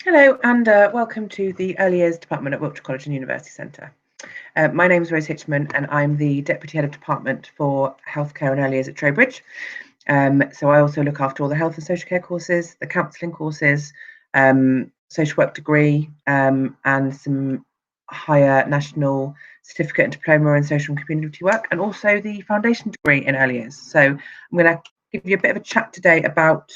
Hello and welcome to the Early Years Department at Wiltshire College and University Centre. My name is Rose Hitchman and I'm the Deputy Head of Department for Healthcare and Early Years at Trowbridge. So I also look after all the health and social care courses, the counselling courses, social work degree, and some higher national certificate and diploma in social and community work, and also the foundation degree in early years. So I'm going to give you a bit of a chat today about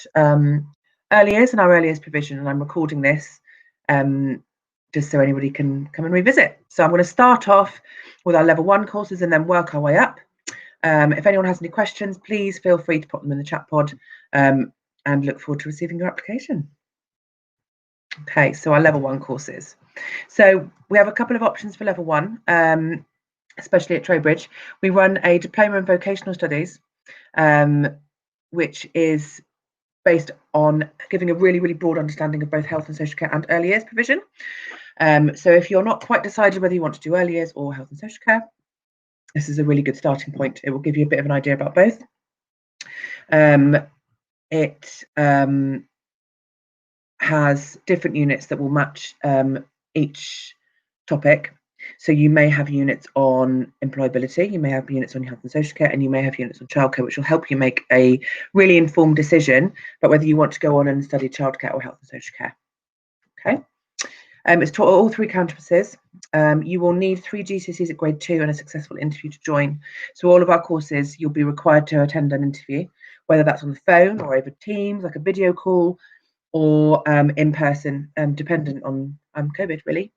early years and our early years provision, and I'm recording this just so anybody can come and revisit. So I'm going to start off with our level 1 courses and then work our way up. If anyone has any questions, please feel free to put them in the chat pod, and look forward to receiving your application. Okay, so our level 1 courses. So we have a couple of options for level 1, especially at Trowbridge. We run a diploma in vocational studies, which is based on giving a really broad understanding of both health and social care and early years provision. So if you're not quite decided whether you want to do early years or health and social care, this is a really good starting point. It will give you a bit of an idea about both. It has different units that will match each topic. So you may have units on employability, you may have units on health and social care, and you may have units on childcare, which will help you make a really informed decision about whether you want to go on and study childcare or health and social care. Okay. It's taught at all 3 campuses. You will need 3 GCSEs at grade 2 and a successful interview to join. So all of our courses, you'll be required to attend an interview, whether that's on the phone or over Teams, like a video call, or in person, dependent on COVID, really.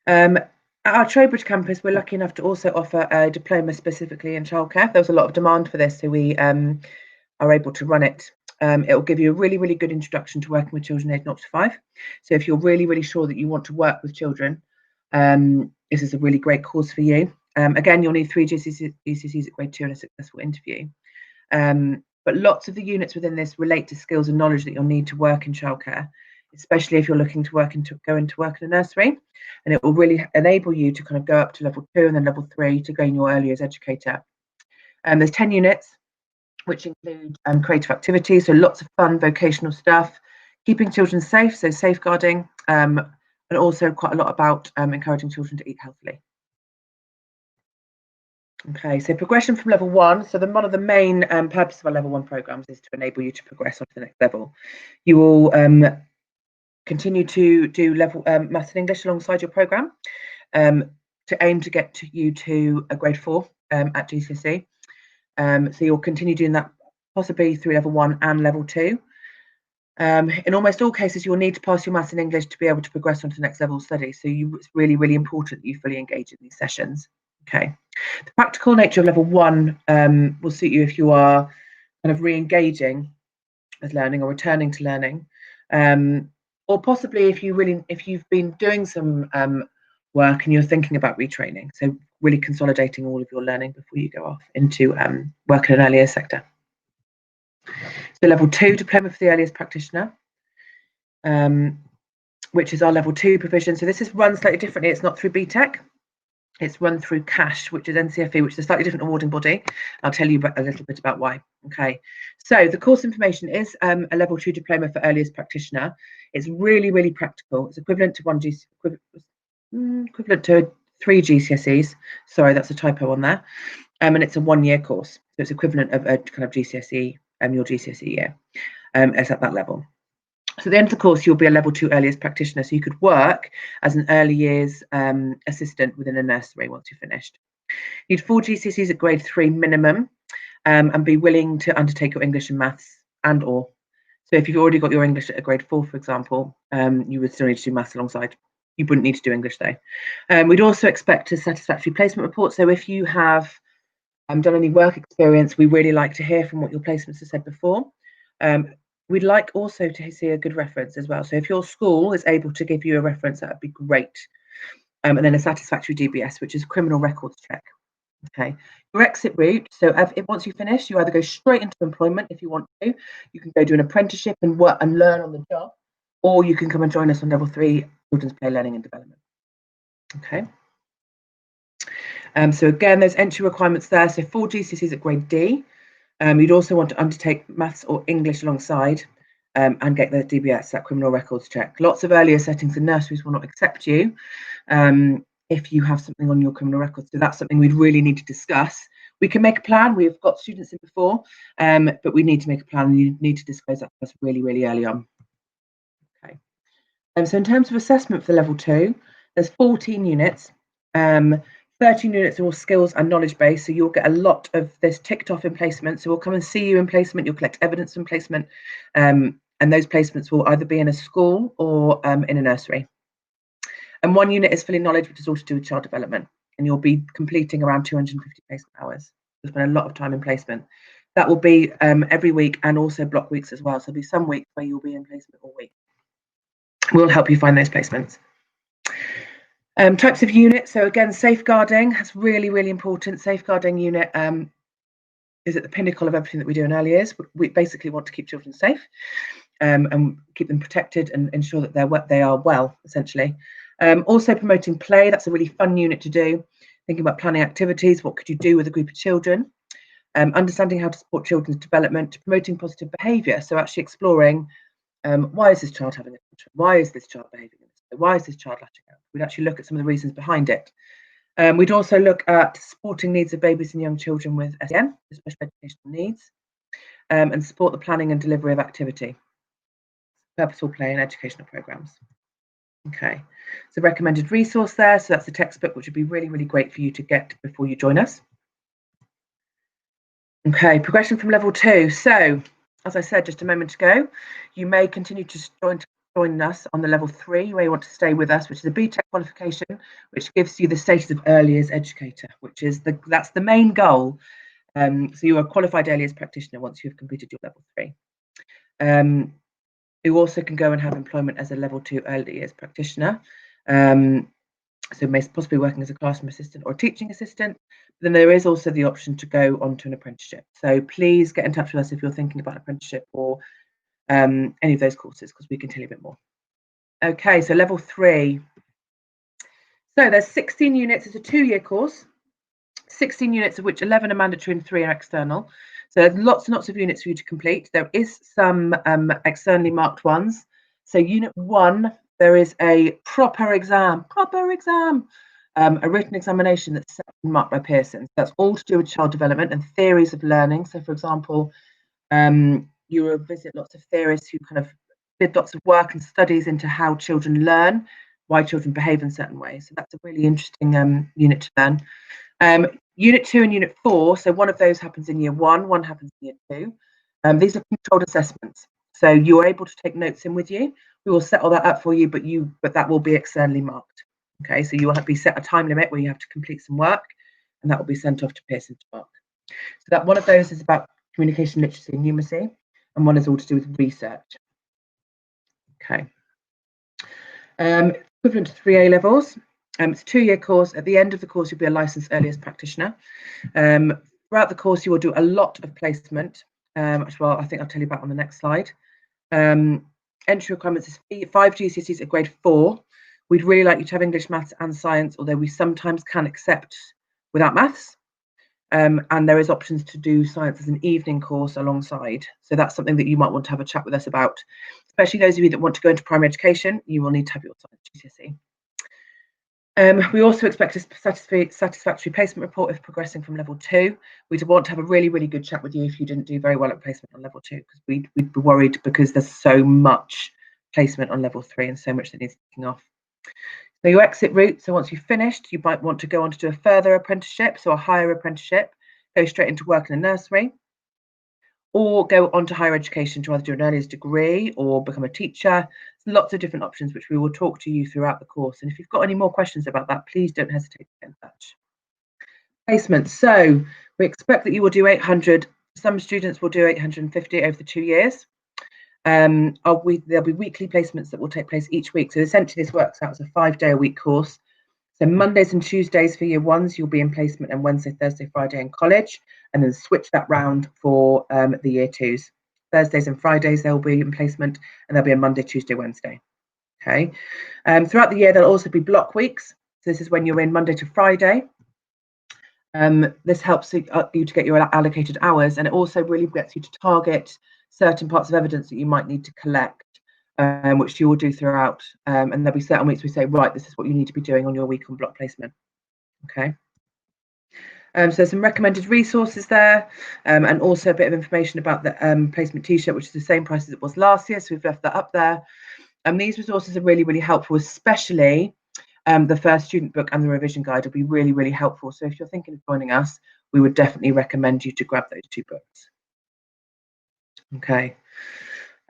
At our Trowbridge campus, we're lucky enough to also offer a diploma specifically in childcare. There was a lot of demand for this, so we are able to run it. It will give you a really good introduction to working with children aged 0 to 5. So if you're really really sure that you want to work with children, this is a really great course for you. Again, you'll need 3 GCSEs at grade 2 and a successful interview. But lots of the units within this relate to skills and knowledge that you'll need to work in childcare, especially if you're looking to go into work in a nursery, and it will really enable you to kind of go up to level 2 and then level 3 to gain your early years educator. There's 10 units, which include creative activities, so lots of fun vocational stuff, keeping children safe, so safeguarding, and also quite a lot about encouraging children to eat healthily. Okay, so progression from level 1. So one of the main purposes of our level 1 programs is to enable you to progress on to the next level. You will continue to do level maths and English alongside your program, to aim to get you to a grade 4 at GCSE. So you'll continue doing that possibly through level 1 and level 2. In almost all cases, you'll need to pass your maths and English to be able to progress on to the next level of study. So it's really important that you fully engage in these sessions. Okay. The practical nature of level 1 will suit you if you are kind of re-engaging with learning or returning to learning, or possibly if you've been doing some work and you're thinking about retraining. So really consolidating all of your learning before you go off into work in an early years sector. So level 2 diploma for the early years practitioner, which is our level 2 provision. So this is run slightly differently. It's not through BTEC. It's run through CASH, which is NCFE, which is a slightly different awarding body. I'll tell you a little bit about why. Okay, so the course information is a level 2 diploma for early years practitioner. It's really practical. It's equivalent to equivalent to 3 GCSEs. Sorry, that's a typo on there. And it's a 1-year course, so it's equivalent of a kind of GCSE, your GCSE year, as at that level. So at the end of the course, you'll be a level 2 early years practitioner, so you could work as an early years assistant within a nursery once you're finished. You need 4 GCSEs at grade 3 minimum, and be willing to undertake your English and maths and or. So if you've already got your English at a grade 4, for example, you would still need to do maths alongside. You wouldn't need to do English though. We'd also expect a satisfactory placement report. So if you have done any work experience, we really like to hear from what your placements have said before. We'd like also to see a good reference as well. So if your school is able to give you a reference, that would be great. And then a satisfactory DBS, which is a criminal records check. Okay, your exit route. So once you finish, you either go straight into employment if you want to. You can go do an apprenticeship and work and learn on the job, or you can come and join us on level 3 children's play, learning and development. Okay. So again, there's entry requirements there. So 4 GCSEs at grade D. You'd also want to undertake maths or English alongside, and get the DBS, that criminal records check. Lots of earlier settings and nurseries will not accept you if you have something on your criminal record. So that's something we'd really need to discuss. We can make a plan. We've got students in before, but we need to make a plan, and you need to disclose that to us really, really early on. Okay. So in terms of assessment for level 2, there's 14 units. 13 units are all skills and knowledge based, so you'll get a lot of this ticked off in placement. So we'll come and see you in placement, you'll collect evidence from placement, and those placements will either be in a school or in a nursery. And 1 unit is fully knowledge, which is all to do with child development, and you'll be completing around 250 placement hours. You'll spend a lot of time in placement. That will be every week, and also block weeks as well. So there'll be some weeks where you'll be in placement all week. We'll help you find those placements. Types of units. So again, safeguarding, that's really, really important. Safeguarding unit is at the pinnacle of everything that we do in early years. We basically want to keep children safe and keep them protected and ensure that they are well, essentially. Also promoting play, that's a really fun unit to do. Thinking about planning activities, what could you do with a group of children? Understanding how to support children's development, promoting positive behaviour. So actually exploring why is this child having a tantrum? Why is this child behaving in this way? Why is this child lashing out? We'd actually look at some of the reasons behind it. We'd also look at supporting needs of babies and young children with SEN, special educational needs, and support the planning and delivery of activity, purposeful play and educational programmes. Okay, so recommended resource there. So that's a textbook, which would be really, really great for you to get before you join us. Okay, progression from level 2. So, as I said just a moment ago, you may continue to join us on the level 3, where you want to stay with us, which is a BTEC qualification, which gives you the status of early years educator, which is that's the main goal. So you are a qualified early years practitioner once you've completed your level 3. You also can go and have employment as a level 2 early years practitioner. So may possibly working as a classroom assistant or a teaching assistant. But then there is also the option to go on to an apprenticeship. So please get in touch with us if you're thinking about an apprenticeship or any of those courses, because we can tell you a bit more. Okay, so level 3. So there's 16 units. It's a 2-year course. 16 units, of which 11 are mandatory and 3 are external. So there's lots and lots of units for you to complete. There is some externally marked ones. So unit 1, there is a proper exam, a written examination that's set and marked by Pearson. That's all to do with child development and theories of learning. So, for example, you will visit lots of theorists who kind of did lots of work and studies into how children learn, why children behave in certain ways. So that's a really interesting unit to learn. Unit 2 and Unit 4, so one of those happens in year 1, one happens in year 2. These are controlled assessments. So you're able to take notes in with you. We will set all that up for you, but that will be externally marked. Okay, so you will be set a time limit where you have to complete some work, and that will be sent off to Pearson to mark. So that one of those is about communication, literacy, and numeracy, and one is all to do with research. Okay. Equivalent to 3 A levels. It's a 2-year course. At the end of the course, you'll be a licensed early years practitioner. Throughout the course, you will do a lot of placement, which I think I'll tell you about on the next slide. Entry requirements is 5 GCSEs at grade 4. We'd really like you to have English, maths and science, although we sometimes can accept without maths. And there is options to do science as an evening course alongside. So that's something that you might want to have a chat with us about, especially those of you that want to go into primary education. You will need to have your science GCSE. We also expect a satisfactory placement report if progressing from level 2. We'd want to have a really, really good chat with you if you didn't do very well at placement on level 2, because we'd be worried because there's so much placement on level 3 and so much that needs kicking off. So your exit route, so once you've finished, you might want to go on to do a further apprenticeship, so a higher apprenticeship, go straight into work in a nursery, or go on to higher education to either do an early years degree or become a teacher. There's lots of different options which we will talk to you throughout the course. And if you've got any more questions about that, please don't hesitate to get in touch. Placements. So we expect that you will do 800. Some students will do 850 over the 2 years. There'll be weekly placements that will take place each week. So essentially this works out as a 5-day-a-week course. So Mondays and Tuesdays for year 1s, you'll be in placement, and Wednesday, Thursday, Friday in college, and then switch that round for the year 2s. Thursdays and Fridays, they'll be in placement, and there'll be a Monday, Tuesday, Wednesday. Okay. Throughout the year, there'll also be block weeks. So this is when you're in Monday to Friday. This helps you to get your allocated hours, and it also really gets you to target certain parts of evidence that you might need to collect, which you will do throughout. And there'll be certain weeks we say, right, this is what you need to be doing on your week on block placement. Okay. So there's some recommended resources there, and also a bit of information about the placement t-shirt, which is the same price as it was last year. So we've left that up there. And these resources are really, really helpful, especially the first student book and the revision guide will be really, really helpful. So if you're thinking of joining us, we would definitely recommend you to grab those 2 books. Okay.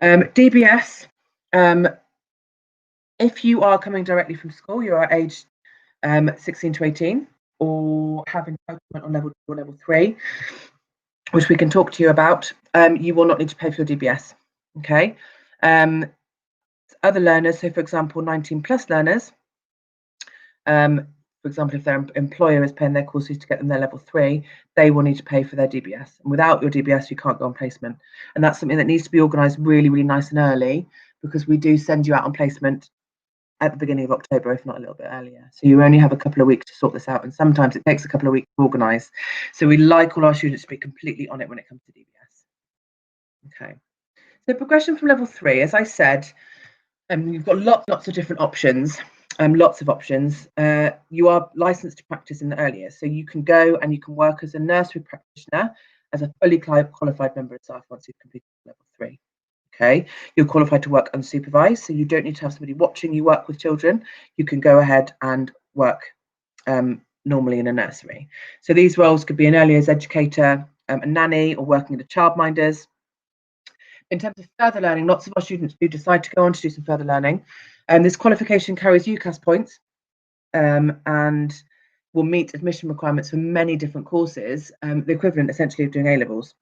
DBS, if you are coming directly from school, you are aged 16 to 18, or have entitlement on level 2 or level 3, which we can talk to you about, you will not need to pay for your DBS. Okay. Other learners, so for example, 19+ learners, for example, if their employer is paying their courses to get them their level 3, they will need to pay for their DBS. And without your DBS, you can't go on placement. And that's something that needs to be organised really, really nice and early, because we do send you out on placement at the beginning of October, if not a little bit earlier. So you only have a couple of weeks to sort this out, and sometimes it takes a couple of weeks to organise. So we like all our students to be completely on it when it comes to DBS. Okay. So progression from level 3, as I said, you've got lots of different options. Lots of options. You are licensed to practice in the early years, so you can go and you can work as a nursery practitioner, as a fully qualified member of staff once you've completed level 3. Okay, you're qualified to work unsupervised, so you don't need to have somebody watching you work with children. You can go ahead and work normally in a nursery. So these roles could be an early years educator, a nanny, or working at a childminders. In terms of further learning, lots of our students do decide to go on to do some further learning. This qualification carries UCAS points and will meet admission requirements for many different courses, the equivalent essentially of doing A-levels.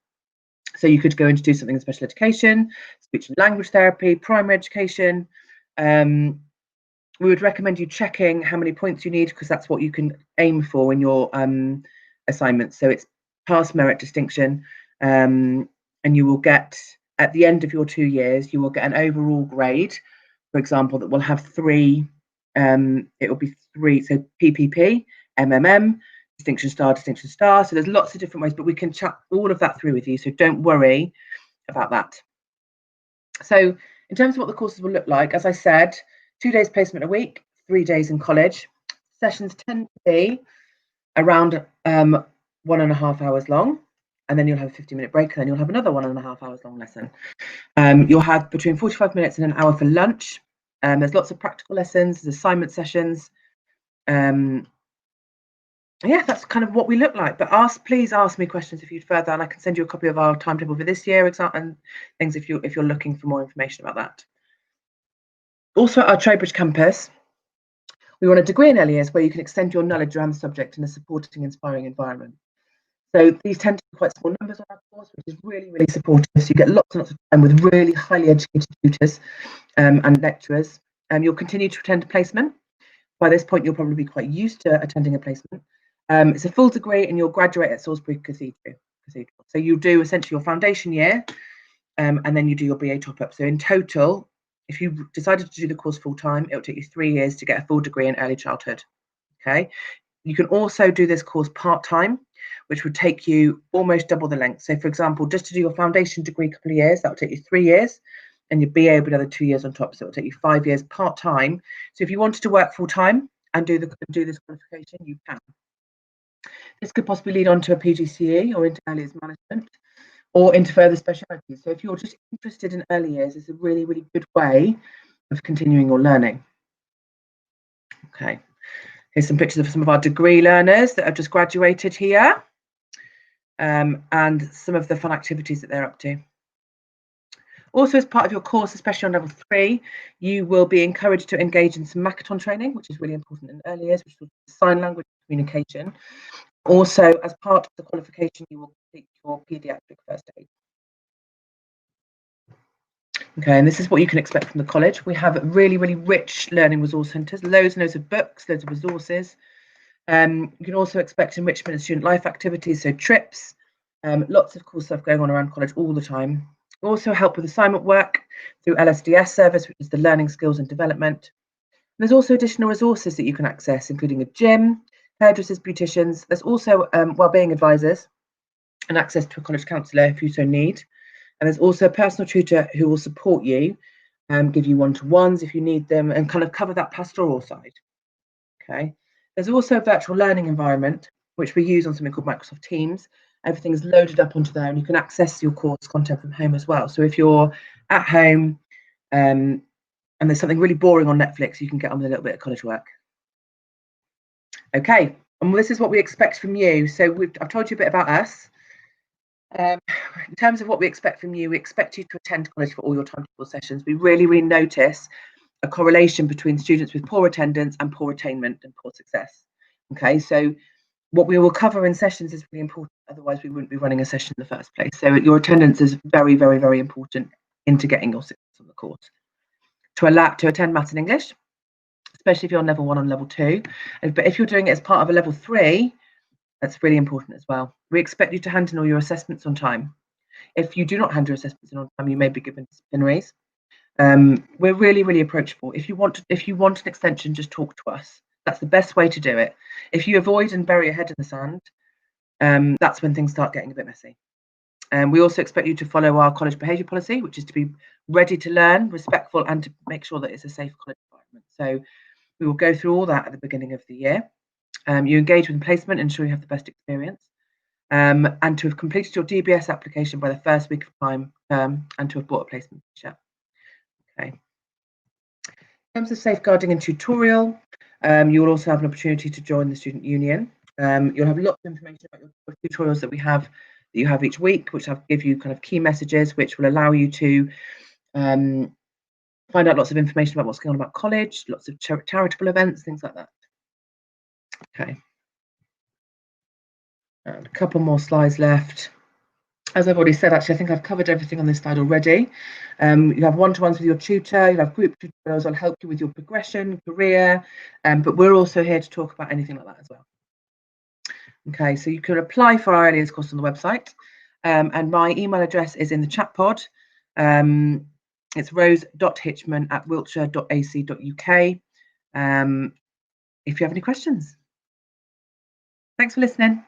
So you could go in to do something in special education, speech and language therapy, primary education. We would recommend you checking how many points you need, because that's what you can aim for in your assignments. So it's pass, merit, distinction, and you will get, at the end of your 2 years, you will get an overall grade, for example, that will have 3, it will be 3, so PPP, MMM, distinction star. So there's lots of different ways, but we can chat all of that through with you, so don't worry about that. So in terms of what the courses will look like, as I said, 2 days placement a week, 3 days in college. Sessions tend to be around 1.5 hours long, and then you'll have a 50-minute break, and then you'll have another 1.5 hours long lesson. You'll have between 45 minutes and an hour for lunch. There's lots of practical lessons, there's assignment sessions. Yeah, that's kind of what we look like. But please ask me questions if you'd further, and I can send you a copy of our timetable for this year and things if you're looking for more information about that. Also at our Trowbridge campus, we run a degree in early years where you can extend your knowledge around the subject in a supporting, inspiring environment. So these tend to be quite small numbers on our course, which is really, really supportive. So you get lots and lots of time with really highly educated tutors and lecturers. You'll continue to attend a placement. By this point, you'll probably be quite used to attending a placement. It's a full degree, and you'll graduate at Salisbury Cathedral. So you do essentially your foundation year, and then you do your BA top-up. So in total, if you decided to do the course full-time, it'll take you 3 years to get a full degree in early childhood. Okay. You can also do this course part-time, which would take you almost double the length. So for example, just to do your foundation degree a couple of years, that will take you 3 years, and your BA will be another 2 years on top. So it will take you 5 years part-time. So if you wanted to work full-time and do this qualification, you can. This could possibly lead on to a PGCE or into early years management or into further specialities. So if you're just interested in early years, it's a really, really good way of continuing your learning. Okay. Here's some pictures of some of our degree learners that have just graduated here, and some of the fun activities that they're up to. Also, as part of your course, especially on level 3, you will be encouraged to engage in some Makaton training, which is really important in early years, which is sign language communication. Also, as part of the qualification, you will complete your paediatric first aid. Okay, and this is what you can expect from the college. We have really, really rich learning resource centres, loads and loads of books, loads of resources. You can also expect enrichment and student life activities, so trips, lots of cool stuff going on around college all the time. We also help with assignment work through LSDS service, which is the Learning Skills and Development. And there's also additional resources that you can access, including a gym, hairdressers, beauticians. There's also wellbeing advisors and access to a college counsellor if you so need. And there's also a personal tutor who will support you, give you one-to-ones if you need them, and kind of cover that pastoral side. Okay. There's also a virtual learning environment, which we use on something called Microsoft Teams. Everything is loaded up onto there, and you can access your course content from home as well. So if you're at home and there's something really boring on Netflix, you can get on with a little bit of college work. Okay, and this is what we expect from you. So I've told you a bit about us. In terms of what we expect from you, we expect you to attend college for all your timetable sessions. We really, really notice a correlation between students with poor attendance and poor attainment and poor success. Okay, so what we will cover in sessions is really important, otherwise we wouldn't be running a session in the first place. So your attendance is very, very, very important into getting your success on the course. To attend maths and English, especially if you're on level 1 and level 2. But if you're doing it as part of a level 3, that's really important as well. We expect you to hand in all your assessments on time. If you do not hand your assessments in on time, you may be given disciplinaries. We're really, really approachable. If you want an extension, just talk to us. That's the best way to do it. If you avoid and bury your head in the sand, that's when things start getting a bit messy. We also expect you to follow our college behaviour policy, which is to be ready to learn, respectful, and to make sure that it's a safe college environment. So we will go through all that at the beginning of the year. You engage with placement, ensure you have the best experience, and to have completed your DBS application by the first week of time, and to have bought a placement t-shirt. Okay. In terms of safeguarding and tutorial, you will also have an opportunity to join the student union. You'll have lots of information about your tutorials that you have each week, which will give you kind of key messages, which will allow you to find out lots of information about what's going on about college, lots of charitable events, things like that. Okay. And a couple more slides left. As I've already said, actually, I think I've covered everything on this slide already. You have one-to-ones with your tutor, you have group tutorials that'll help you with your progression, career, but we're also here to talk about anything like that as well. Okay, so you can apply for our early years course on the website, and my email address is in the chat pod. It's rose.hitchman@wiltshire.ac.uk. If you have any questions. Thanks for listening.